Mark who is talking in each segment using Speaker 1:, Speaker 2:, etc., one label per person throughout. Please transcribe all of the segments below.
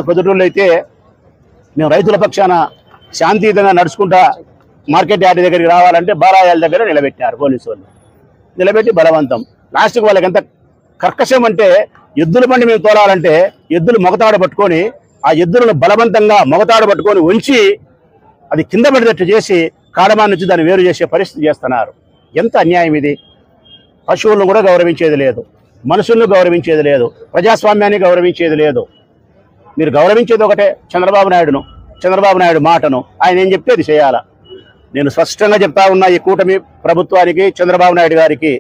Speaker 1: పొద్దుటూళ్ళు అయితే మేము రైతుల పక్షాన శాంతియుతంగా నడుచుకుంటా మార్కెట్ యార్డ్ దగ్గరికి రావాలంటే బారాయాల దగ్గర నిలబెట్టారు పోలీసు వాళ్ళు. నిలబెట్టి బలవంతం. లాస్ట్కి వాళ్ళకి ఎంత కర్కశం అంటే ఎద్దుల బండి మేము తోలాలంటే ఎద్దులు మొగతాడు పట్టుకొని ఆ ఎద్దులను బలవంతంగా మొగతాడు పట్టుకొని ఉంచి అది కింద పడేటట్టు చేసి కాడమాన్ నుంచి దాన్ని వేరు చేసే పరిస్థితి చేస్తున్నారు. ఎంత అన్యాయం ఇది! పశువులను కూడా గౌరవించేది లేదు, మనుషులను గౌరవించేది లేదు, ప్రజాస్వామ్యాన్ని గౌరవించేది లేదు. మీరు గౌరవించేది ఒకటే చంద్రబాబు నాయుడు మాటను. ఆయన ఏం చెప్తే అది చేయాలా. నేను స్పష్టంగా చెప్తా ఉన్నా ఈ కూటమి ప్రభుత్వానికి, చంద్రబాబు నాయుడు గారికి,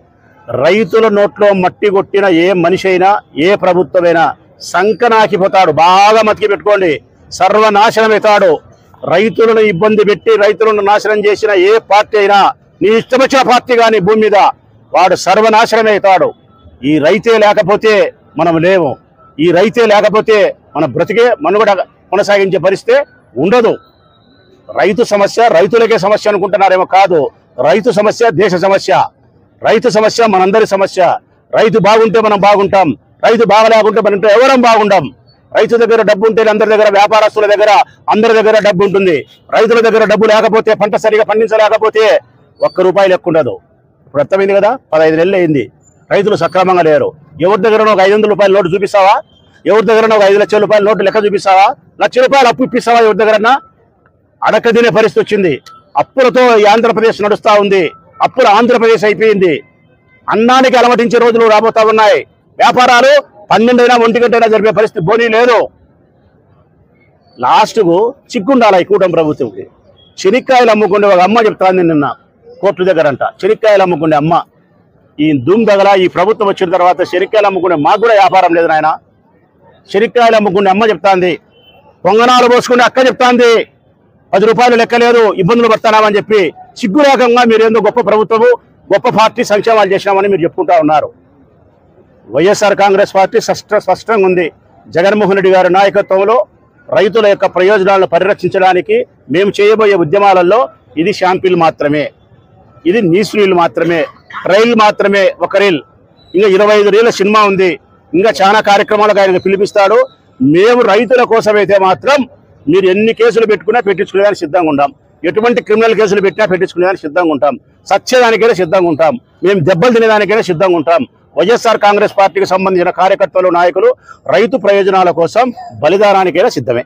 Speaker 1: రైతుల నోట్లో మట్టి కొట్టిన ఏ మనిషి అయినా ఏ ప్రభుత్వమైనా సంకనాకిపోతాడు. బాగా మతికి పెట్టుకోండి, సర్వనాశనమవుతాడు. రైతులను ఇబ్బంది పెట్టి రైతులను నాశనం చేసిన ఏ పార్టీ అయినా, నీ ఇష్టం వచ్చిన పార్టీ కానీ భూమి మీద, వాడు సర్వనాశనమవుతాడు. ఈ రైతే లేకపోతే మనం లేవు, ఈ రైతే లేకపోతే మన బ్రతికే మనుగడ కొనసాగించే పరిస్థితి ఉండదు. రైతు సమస్య రైతులకే సమస్య అనుకుంటున్నారేమో, కాదు. రైతు సమస్య దేశ సమస్య, రైతు సమస్య మనందరి సమస్య. రైతు బాగుంటే మనం బాగుంటాం, రైతు బాగలేకుంటే మనం ఎవరం బాగుంటాం. రైతు దగ్గర డబ్బు ఉంటే అందరి దగ్గర, వ్యాపారస్తుల దగ్గర అందరి దగ్గర డబ్బు ఉంటుంది. రైతుల దగ్గర డబ్బు లేకపోతే, పంట సరిగా పండించలేకపోతే ₹1 లెక్క ఉండదు. ఇప్పుడు అర్థమైంది కదా. 15 నెలలు అయింది, రైతులు సక్రమంగా లేరు. ఎవరి దగ్గర ఒక ₹500 నోటు చూపిస్తావా? ఎవరి దగ్గర ఒక ₹5 లక్షల నోటు లెక్క చూపిస్తావా? ₹1,00,000 అప్పు ఇప్పిస్తావా? ఎవరి దగ్గరన్నా అడక తినే పరిస్థితి వచ్చింది. అప్పులతో ఆంధ్రప్రదేశ్ నడుస్తూ ఉంది. అప్పుల ఆంధ్రప్రదేశ్ అయిపోయింది. అన్నానికి అలమటించే రోజులు రాబోతా ఉన్నాయి. వ్యాపారాలు 12 అయినా 1 గంటైనా జరిపే పరిస్థితి బోనీ లేదు. లాస్ట్కు చిక్కుండాలి ఈ కూటమి ప్రభుత్వంకి. శనిక్కాయలు అమ్ముకుండే ఒక అమ్మ చెప్తాంది నిన్న కోర్టు దగ్గర అంట. శనిక్కాయలు అమ్ముకుండే అమ్మ, ఈ దుమ్ దగల ఈ ప్రభుత్వం వచ్చిన తర్వాత శనిక్కాయలు అమ్ముకునే మాకు కూడా వ్యాపారం లేదు నాయన. శనిక్కాయలు అమ్ముకునే అమ్మ చెప్తాంది, పొంగనాలు పోసుకునే అక్క చెప్తాంది, ₹10 లెక్క లేదు, ఇబ్బందులు పడతానామని చెప్పి సిగ్గులేకంగా మీరు ఏందో గొప్ప ప్రభుత్వము, గొప్ప పార్టీ సంక్షేమాలు చేసినామని మీరు చెప్పుకుంటా ఉన్నారు. వైఎస్ఆర్ కాంగ్రెస్ పార్టీ స్పష్టంగా ఉంది. జగన్మోహన్ రెడ్డి గారి నాయకత్వంలో రైతుల యొక్క ప్రయోజనాలను పరిరక్షించడానికి మేము చేయబోయే ఉద్యమాలలో ఇది శాంపిల్ మాత్రమే, ఇది నీసురీలు మాత్రమే, ట్రైల్ మాత్రమే. ఒక రీల్, ఇంకా 25 రీల సినిమా ఉంది. ఇంకా చాలా కార్యక్రమాలకు ఆయన పిలిపిస్తాడు. మేము రైతుల కోసమైతే మాత్రం మీరు ఎన్ని కేసులు పెట్టుకున్నా పెట్టించుకునేదానికి సిద్ధంగా ఉంటాం. ఎటువంటి క్రిమినల్ కేసులు పెట్టినా పెట్టించుకునేదానికి సిద్ధంగా ఉంటాం. సత్యదానికైనా సిద్ధంగా ఉంటాం. మేము దెబ్బలు తినేదానికైనా సిద్ధంగా ఉంటాం. వైఎస్ఆర్ కాంగ్రెస్ పార్టీకి సంబంధించిన కార్యకర్తలు, నాయకులు రైతు ప్రయోజనాల కోసం బలిదానానికైనా సిద్ధమే.